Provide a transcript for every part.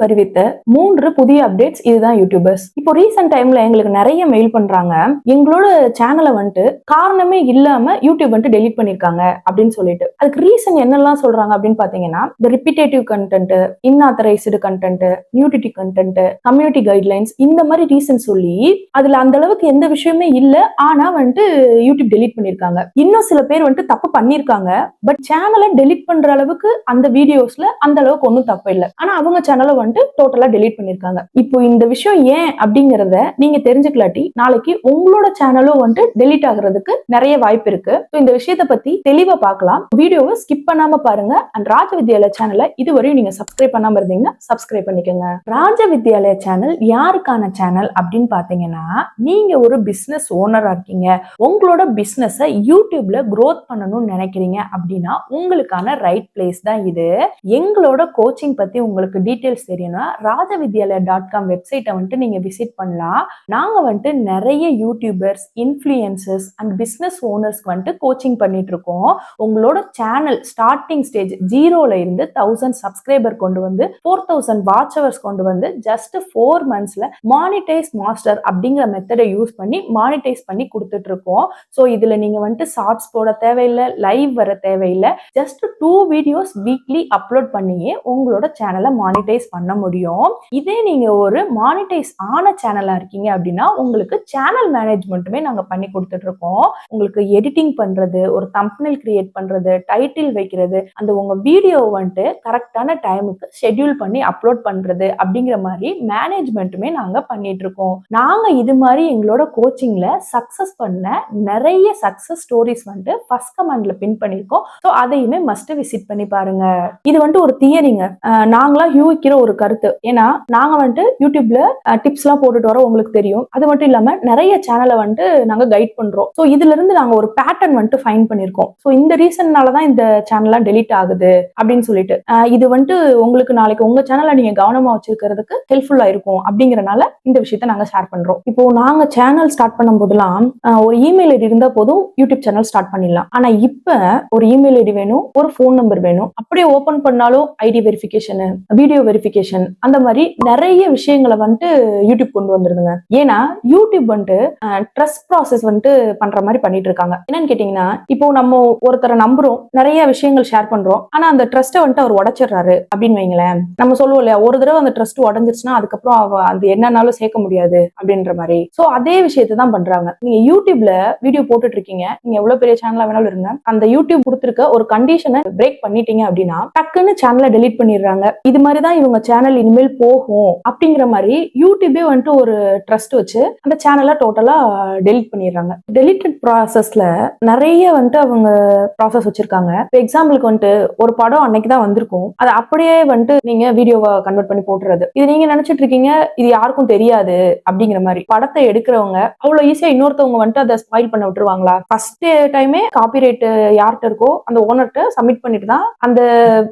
அறிவித்த 3 புதிய அப்டேட்ஸ் இதுதான் யூடியூபர்ஸ். இப்போ ரீசெண்ட் டைம்ல எங்களுக்கு நிறைய மெயில் பண்றாங்க, எங்களோட சேனலை வந்துட்டு காரணமே இல்லாம யூடியூப் வந்துட்டு டெலீட் பண்ணிருக்காங்க அப்படின்னு சொல்லிட்டு. அதுக்கு ரீசன் என்னெல்லாம் சொல்றாங்க அப்படின்னு பாத்தீங்கன்னா, இந்த repetitive content, unauthorised content, nudity content, community guidelines, இந்த மாதிரி ரீசன் சொல்லி அதுல அந்த அளவுக்கு எந்த விஷயமே இல்ல, ஆனா வந்துட்டு யூடியூப் டெலீட் பண்ணிருக்காங்க. இன்னும் சில பேர் வந்துட்டு தப்பு பண்ணிருக்காங்க, பட் சேனலை டெலீட் பண்ற அளவுக்கு அந்த வீடியோஸ்ல அந்த அளவுக்கு ஒன்றும் தப்பு இல்லை, ஆனா அவங்க சேனலை வந்துட்டு டோட்டலா டெலீட் பண்ணிருக்காங்க. இப்போ இந்த விஷயம் ஏன் அப்படிங்கறத நீங்க தெரிஞ்சுக்கலாட்டி நாளைக்கு உங்களோட சேனலும் வந்துட்டு டெலீட் ஆகுறதுக்கு நிறைய வாய்ப்பு இருக்கு. இந்த விஷயத்தை பத்தி தெளிவா பார்க்கலாம். வீடியோவை ஸ்கிப் பண்ணாம பாருங்க. அண்ட் ராஜ வித்யாலயா சேனலை இதுவரையும் நீங்க சப்ஸ்கிரைப் பண்ணாம இருந்தீங்கன்னா சப்ஸ்கிரைப் பண்ணிக்கோங்க. ராஜ வித்யாலயா சேனல் யாருக்கான சேனல் அப்படின்னு பாத்தீங்கன்னா, நீங்க ஒரு பிசினஸ் ஓனரா இருக்கீங்க, உங்களோட பிசினஸ் யூடியூப்ல growth பண்ணணும்னு நினைக்கிறீங்க அப்படின்னா உங்களுக்கான ரைட் பிளேஸ் தான் இது. எங்களோட கோச்சிங் பத்தி உங்களுக்கு டீடைல்ஸ் தெரியணும்னா rajavidyalaya.com வெப்சைட்டை வந்துட்டு நீங்க விசிட் பண்ணலாம். நாங்க வந்துட்டு நிறைய யூடியூபர்ஸ், இன்ஃப்ளூயன்சர்ஸ் அண்ட் பிசினஸ் ஓனர்ஸ்க்கு வந்துட்டு கோச்சிங் பண்ணிட்டு இருக்கோம். உங்களோட சேனல் ஸ்டார்டிங் ஸ்டேஜ் 0ல இருந்து 1000 சப்ஸ்கிரைபர் கொண்டு வந்து 4000 வாட்ச் ஹவர்ஸ் கொண்டு வந்து ஜஸ்ட் 4 monthsல மானிடைஸ் மாஸ்டர் அப்படிங்கிற மெத்தடை யூஸ் பண்ணி மானிடைஸ் பண்ணி கொடுத்துட்டு இருக்கோம். ஸோ இதுல நீங்க வந்துட்டு ஷார்ட்ஸ் போட தேவையில்லை, லைவ் வர தேவையில்லை, ஜஸ்ட் 2 வீடியோஸ் வீக்லி அப்லோட் பண்ணியே உங்களோட சேனலை மானிடைஸ் பண்ண முடியும். இதே நீங்க ஒரு மானிடைஸ் ஆன சேனலா இருக்கீங்க அப்படின்னா உங்களுக்கு சேனல் மேனேஜ்மெண்ட்டுமே நாங்க பண்ணி கொடுத்துட்டு இருக்கோம். உங்களுக்கு எடிட்டிங் பண்றது, ஒரு தம்ப்நெயில் கிரியேட் பண்றது, டைட்டில் வைக்கிறது, அந்த உங்க வீடியோ வந்துட்டு கரெக்டான டைமுக்கு ஷெட்யூல் பண்ணி அப்லோட் பண்றது அப்படிங்கிற மாதிரி மேனேஜ்மெண்ட்டுமே நாங்க பண்ணிட்டு இருக்கோம். நாங்க இது மாதிரி எங்களோட கோச்சிங்ல சக்சஸ் பண்ண நிறைய சக்சஸ் ஸ்டோரிஸ் வந்துட்டு ஃபர்ஸ்ட் கமெண்ட்ல பின் பண்ணிருக்கோம். ஸோ அதையுமே மஸ்ட் விசிட் பண்ணி பாருங்க. இது வந்துட்டு ஒரு தியரிங்க, நாங்களா யூகிக்கிற ஒரு கருத்து. ஏன்னா நாங்க வந்துட்டு யூடியூப்ல டிப்ஸ் எல்லாம் போட்டுட்டு வரோம், உங்களுக்கு தெரியும். அது மட்டும் இல்லாம நிறைய சேனலை வந்துட்டு நாங்க கைட் பண்றோம். ஸோ இதுல இருந்து நாங்க ஒரு பேட்டர்ன் வந்துட்டு ஃபைண்ட் பண்ணிருக்கோம். ஸோ இந்த ரீசன்னாலதான் இந்த சேனல்லாம் டெலீட் ஆகுது அப்படின்னு சொல்லிட்டு இது வந்துட்டு உங்களுக்கு நாளைக்கு உங்க சேனலை நீங்க கவனமா வச்சிருக்கிறதுக்கு ஹெல்ப்ஃபுல்லா இருக்கும் அப்படிங்கறனால இந்த விஷயத்த நாங்க ஷேர் பண்றோம். இப்போ நாங்க சேனல் ஸ்டார்ட் பண்ணும் போதெல்லாம் ஒரு இமெயில் ஐடி இருந்தா போதும் யூடியூப் சேனல் ஸ்டார்ட் பண்ணிடலாம். ஆனா இப்ப ஒரு இமெயில் ஐடி வேணும், ஒரு போன் நம்பர் வேணும், அப்படியே ஓபன் பண்ணாலும் ஐடி வெரிஃபிகேஷன், வீடியோ வெரிஃபிகேஷன், அந்த மாதிரி நிறைய விஷயங்களை வந்துட்டு யூடியூப் கொண்டு வந்துருதுங்க. ஏன்னா யூடியூப் வந்துட்டு ட்ரஸ்ட் ப்ராசஸ் வந்துட்டு பண்ற மாதிரி பண்ணிட்டு இருக்காங்க. என்னன்னு கேட்டீங்கன்னா, இப்போ நம்ம ஒருத்தரை நம்புறோம், நிறைய விஷயங்கள் ஷேர் பண்றோம், ஆனா அந்த ட்ரஸ்ட்டை வந்துட்டு அவர் உடைச்சிடுறாரு அப்படின்னு வைங்களேன். நம்ம சொல்லுவோம் இல்லையா, ஒரு தடவை அந்த ட்ரஸ்ட் உடஞ்சிருச்சுன்னா அதுக்கப்புறம் அது என்னன்னாலும் சேர்க்க முடியாது அப்படின்ற மாதிரி. சோ அதே விஷயத்தை தான் பண்றாங்க. நீங்க யூடியூப்ல வீடியோ போட்டுட்டு இருக்கீங்க, நீங்க எவ்வளவு பெரிய சேனலா வேணாலும் இருங்க, அந்த யூடியூப் கொடுத்திருக்க ஒரு கண்டிஷனை பிரேக் பண்ணிட்டீங்க அப்படின்னா டக்குன்னு சேனலை டெலீட் பண்ணிடுறாங்க. இது மாதிரிதான் இவங்க சேனல் இனிமேல் போகும் அப்படிங்கிற மாதிரி யூடியூபே வந்துட்டு ஒரு ட்ரஸ்ட் வச்சு அந்த சேனலை டோட்டலா டெலீட் பண்ணிடுறாங்க. டெலீட்டட் ப்ராசஸ்ல நிறைய வந்துட்டு அவங்க ப்ராசஸ் வச்சிருக்காங்க. எக்ஸாம்பிளுக்கு வந்துட்டு ஒரு படம் அன்னைக்கு தான் வந்திருக்கும், அதை அப்படியே வந்துட்டு நீங்க வீடியோவை கன்வெர்ட் பண்ணி போட்டுறது. இது நீங்க நினைச்சிட்டு இருக்கீங்க இது யாருக்கும் தெரியாது அப்படிங்கிற மாதிரி. படத்தை எடுக்கிறவங்க அவ்வளவு ஈஸியா இன்னொருத்தவங்க வந்துட்டு அதை ஸ்பாயில் பண்ண விட்டுருவாங்களா? ஃபர்ஸ்ட் டைமே காப்பிரைட் யார்கிட்ட இருக்கோ அந்த ஓனர்கிட்ட சப்மிட் பண்ணிட்டு தான் அந்த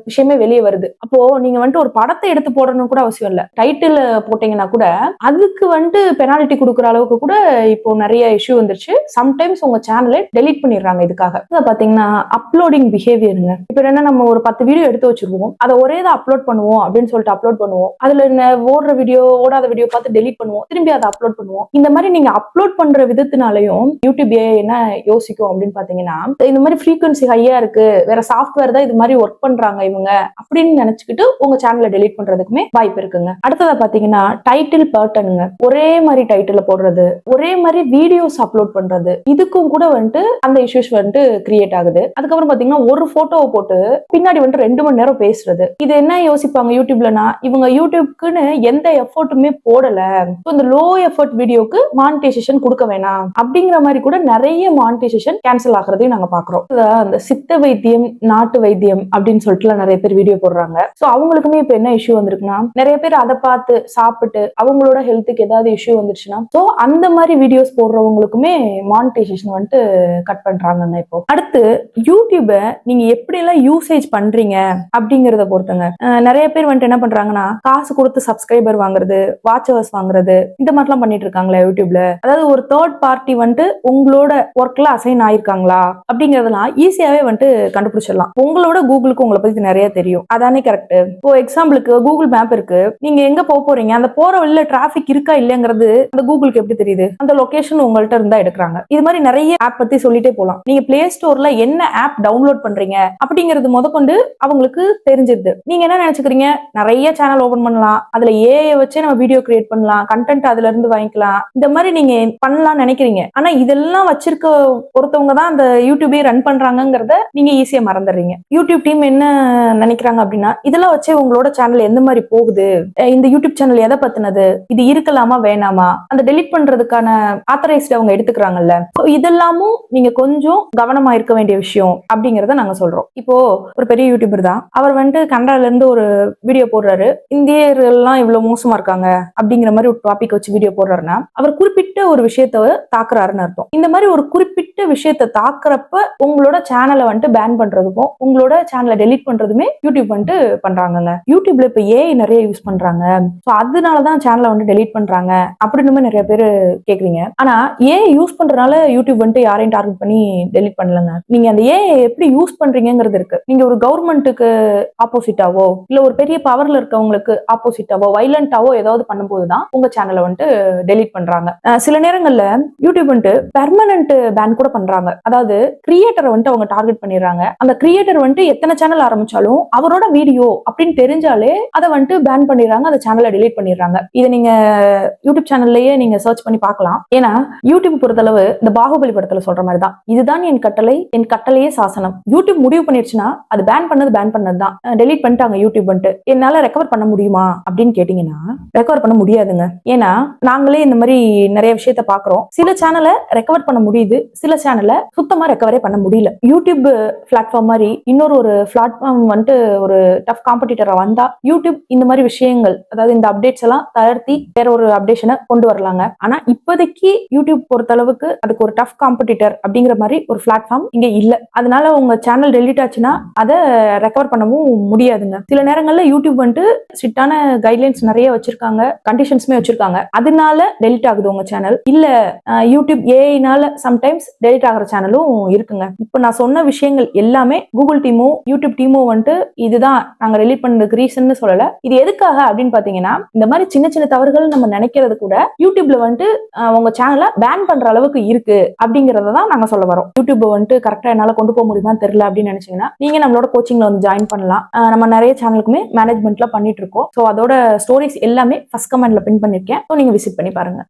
விஷயமே வெளியே வருது. அப்போ நீங்க வந்துட்டு ஒரு படத்தை எடுத்து போடணும் கூட அவசியம் இல்லை, டைட்டில் போட்டீங்கன்னா கூட அதுக்கு வந்துட்டு பெனால்டி கொடுக்குற அளவுக்கு கூட இப்போ நிறைய இஷ்யூ வந்துருச்சு. சம்டைம்ஸ் உங்க சேனலை டெலீட் பண்ணிடுறாங்க இதுக்காக. பாத்தீங்கன்னா அப்லோடிங் பிஹேவியருங்க. இப்ப என்ன, நம்ம ஒரு 10 வீடியோ எடுத்து வச்சிருவோம், அதை ஒரே தான் அப்லோட் பண்ணுவோம் அப்படின்னு சொல்லிட்டு அப்லோட் பண்ணுவோம். அதுல ஓடுற வீடியோ ஓடாத வீடியோ பார்த்து டெலீட் பண்ணுவோம், திரும்பி அதை அப்லோட் பண்ணுவோம். இந்த மாதிரி நீங்க அப்லோட் பண்ற விதத்தினாலையும் யூடியூப் என்ன யோசிக்கும் அப்படின்னு பாத்தீங்கன்னா, இந்த மாதிரி ஃப்ரீக்வன்சி ஹையா இருக்கு, வேற சாஃப்ட்வேர் தான் இது மாதிரி ஒர்க் பண்றாங்க இவங்க அப்படின்னு நினைச்சுக்கிட்டு உங்க சேனலை டெலீட் பண்றதுக்குமே வாய்ப்பு இருக்குங்க. அடுத்ததா பாத்தீங்கன்னா டைட்டில் பேட்டர்னுங்க. ஒரே மாதிரி டைட்டில் போடுறது, ஒரே மாதிரி வீடியோஸ் அப்லோட் பண்றது, இதுக்கும் கூட வந்துட்டு அந்த இஷ்யூஸ் வந்துட்டு கிரியேட் ஆகுது. அதுக்கப்புறம் பாத்தீங்கன்னா ஒரு போட்டோவை போட்டு பின்னாடி வந்துட்டு 2 மணி நேரம் பேசுறது. இது என்ன யோசிப்பாங்க யூடியூப்லனா, இவங்க யூடியூப்க்குன்னு எந்த எஃபோர்ட்டுமே போடல, இந்த லோ எஃபோர்ட் வீடியோக்கு மானிட்டைசேஷன் கொடுக்க வேணாம் அப்படிங்கிற மாதிரி கூட நிறைய மானிட்டைசேஷன் கேன்சல் ஆகுறதையும் நாங்க பாக்குறோம். அந்த சித்த வைத்தியம், நாட்டு வைத்தியம் அப்படின்னு சொல்லிட்டு நிறைய பேர் வீடியோ போடுறாங்க. சோ அவங்களுக்குமே இப்ப என்ன இஷ்யூ வந்திருக்குன்னா, நிறைய பேர் அதை பார்த்து சாப்பிட்டு அவங்களோட ஹெல்த்துக்கு ஏதாவது இஷ்யூ வந்துருச்சுன்னா சோ அந்த மாதிரி வீடியோஸ் போடுறவங்களுக்குமே மானிட்டைசேஷன் வந்துட்டு கட் பண்றாங்க. இப்போ அடுத்து யூடியூப நீங்க எப்படி எல்லாம் யூசேஜ் பண்றீங்க அப்படிங்கறத பொறுத்துங்க. நிறைய பேர் வந்துட்டு என்ன பண்றாங்கன்னா, காசு கொடுத்து சப்ஸ்கிரைபர் வாங்குறது, வாட்ச் ஹவர்ஸ் வாங்குறது, இந்த மாதிரி எல்லாம் பண்ணிட்டு இருக்காங்களா யூடியூப்ல. அதாவது ஒரு தேர்ட் பார்ட்டி வந்துட்டு உங்களோட ஒர்க்ல அசைன் ஆயிருக்காங்களா அப்படிங்கறதெல்லாம் ஈஸியாவே வந்துட்டு கண்டுபிடிச்சிடலாம். உங்களோட கூகுளுக்கு உங்களை பத்தி நிறைய தெரியும், அதானே கரெக்ட்? இப்போ எக்ஸாம்பிளுக்கு கூகுள் மேப் இருக்கு, நீங்க எங்க போறீங்க, அந்த போற வழியில டிராபிக் இருக்கா இல்லங்கிறது அந்த கூகுளுக்கு எப்படி தெரியுது? அந்த லொகேஷன் உங்கள்ட்ட இருந்தா எடுக்கிறாங்க. இது மாதிரி நிறைய ஆப் பத்தி சொல்லிட்டே போலாம். நீங்க பிளே ஸ்டோர்ல என்ன ஆப் டவுன்லோட் பண்றீங்க அப்படிங்கிறது முதற்கொண்டு அவங்களுக்கு தெரிஞ்சிருது. நீங்க என்ன நினைச்சுக்கிறீங்க, நிறைய சேனல் ஓபன் பண்ணலாம், அதுல ஏஐ வச்சே நம்ம வீடியோ கிரியேட் பண்ணலாம், கண்டென்ட் அதுல இருந்து வாங்கிக்கலாம், இந்த மாதிரி நீங்க பண்ணலாம்னு நினைக்கிறீங்க. ஆனா இதெல்லாம் வச்சிருக்க ஒருத்தவங்க தான் அந்த யூடியூபே ரன் பண்றாங்கிறத நீங்க ஈஸியா மறந்துடுறீங்க. யூடியூப் டீம் என்ன நினைக்கிறாங்க அப்படின்னா, இதெல்லாம் வச்சு உங்களோட சேனல் எந்த மாதிரி போகுது, இந்த யூடியூப் சேனல் எதை பத்தினது, இது இருக்கலாமா வேணாமா, அந்த டெலிட் பண்றதுக்கான ஆத்தரைஸ்ட் அவங்க எடுத்துக்கிறாங்கல்ல. இதெல்லாமும் நீங்க கொஞ்சம் கவனமா இருக்க வேண்டிய விஷயம் அப்படிங்கறத நாங்க சொல்றோம். இப்போ ஒரு பெரிய யூடியூபர் தான், அவர் கனடால இருந்து ஒரு வீடியோ போடுறாரு, இந்தியர்கள் எல்லாம் இவ்வளவு மோசமா இருக்காங்க அப்படிங்கிற மாதிரி ஒரு டாபிக் வச்சு வீடியோ போடுறாருன்னா, அவர் குறிப்பிட்ட ஒரு விஷயத்த தாக்குறாருன்னு அர்த்தம். இந்த மாதிரி ஒரு குறிப்பிட்ட விஷயத்தை தாக்குறப்ப உங்களோட சேனலை பேன் பண்றதுக்கும் உங்களோட சேனலை டெலிட் பண்றதுமே யூடியூப் பண்றாங்க. யூடியூப்ல இப்ப ஏஐ நிறைய யூஸ் பண்றாங்க, அதனாலதான் சேனலை டெலிட் பண்றாங்க அப்படின்னு நிறைய பேர் கேக்குறீங்க. ஆனா ஏஐ யூஸ் பண்றதுனால யூடியூப் யாரையும் டார்கெட் பண்ணி டெலிட் பண்ணலங்க. நீங்க அந்த ஏஐ எப்படி யூஸ் பண்றீங்கிறது இருக்கு. நீங்க ஒரு கவர்மெண்ட்டுக்கு ஆப்போசிட்டாவோ இல்ல ஒரு பெரிய பவர்ல இருக்கவங்களுக்கு ஆப்போசிட்டாவோ வைலண்டாவோ ஏதாவது பண்ணும்போதுதான் உங்க சேனலை டெலிட் பண்றாங்க. சில நேரங்கள்ல யூடியூப் பெர்மனன்ட் பேன் கூட பண்றாங்க. அதாவது கிரியேட்டரை அவங்க டார்கெட் பண்ணிடுறாங்க. அந்த கிரியேட்டர் எத்தனை சேனல் ஆரம்பிச்சாலும் அவரோட வீடியோ அப்படின்னு தெரிஞ்சாலே அதை பேன் பண்ணிடுறாங்க, அந்த சேனலை டெலிட் பண்ணிடுறாங்க. இதை நீங்க யூடியூப் சேனல்லயே நீங்க சர்ச் பண்ணி பார்க்கலாம். ஏன்னா யூடியூப் பொறுத்தளவு இந்த பாகுபலி படத்துல சொல்ற மாதிரி தான், இதுதான் என் கட்டளை, என் கட்டளையே சாசனம். யூடியூப் முடிவு பண்ணிருச்சுன்னா அது பேன் பண்ணதுதான், டெலிட் பண்ணிட்டாங்க யூடியூப். என்னால ரெக்கவர் பண்ண முடியுமா அப்படின்னு கேட்டீங்கன்னா ரெக்கவர் பண்ண முடியாதுங்க. ஏன்னா நாங்களே இந்த மாதிரி நிறைய விஷயத்த பாக்குறோம். சில சேனலை ரெக்கவர் பண்ண முடியுது, சில சேனலை சுத்தமா ரெக்கவரே பண்ண முடியல. யூடியூப் பிளாட்ஃபார்ம் மாதிரி இன்னொரு ஒரு பிளாட்ஃபார்ம் ஒரு டஃப் காம்படிட்டரா வந்தா யூடியூப் இந்த மாதிரி விஷயங்கள், அதாவது இந்த அப்டேட்ஸ் எல்லாம் தளர்த்தி வேற ஒரு அப்டேஷனை கொண்டு வரலாங்க. ஆனா இப்போதைக்கு யூடியூப் பொறுத்த அளவுக்கு அதுக்கு ஒரு டஃப் காம்படிட்டர் அப்படிங்கிற மாதிரி ஒரு பிளாட்ஃபார்ம் இங்க இல்ல. அதனால உங்க சேனல் டெலிட் ஆச்சுன்னா அதை ரெக்கவர் பண்ணவும் முடியாதுங்க. சில நேரங்கள்ல யூடியூப் ஸ்ட்ரிக்டான கைட்லைன்ஸ் நிறைய வச்சிருக்காங்க, கண்டிஷன்ஸ்மே வச்சிருக்காங்க, அதனால டெலிட் ஆகுது உங்க சேனல். இல்ல யூடியூப் ஏஐனால சம்டைம்ஸ் டெலிட் ஆகிற சேனலும் இருக்குங்க. இப்ப நான் சொன்ன விஷயங்கள் எல்லாமே கூகுள் டீமோ யூடியூப் டீமோ இதுதான் நாங்க டெலிட் பண்ணதுக்கு ரீசன் சொல்லல. இது எதுக்காக அப்படின்னு பாத்தீங்கன்னா, இந்த மாதிரி சின்ன சின்ன தவறுகள் நம்ம நினைக்கிறது கூட யூடியூப்ல உங்க சேனலை பேன் பண்ற அளவுக்கு இருக்கு அப்படிங்கறத தான் நாங்க சொல்ல வரோம். யூடியூப் கரெக்டா என்னால கொண்டு போக முடியுமா தெரியல அப்படின்னு நினைச்சீங்கன்னா நீங்க நம்மளோட கோச்சிங்ல ஜாயின் பண்ணலாம். நம்ம நிறைய சேனலுக்குமே மேனேஜ்மெண்ட்ல பண்ணிட்டு இருக்கோம். அதோட ஸ்டோரிஸ் எல்லாமே ஃபர்ஸ்ட் கமெண்ட்ல பின் பண்ணிருக்கேன், நீங்க விசிட் பண்ணி பாருங்க.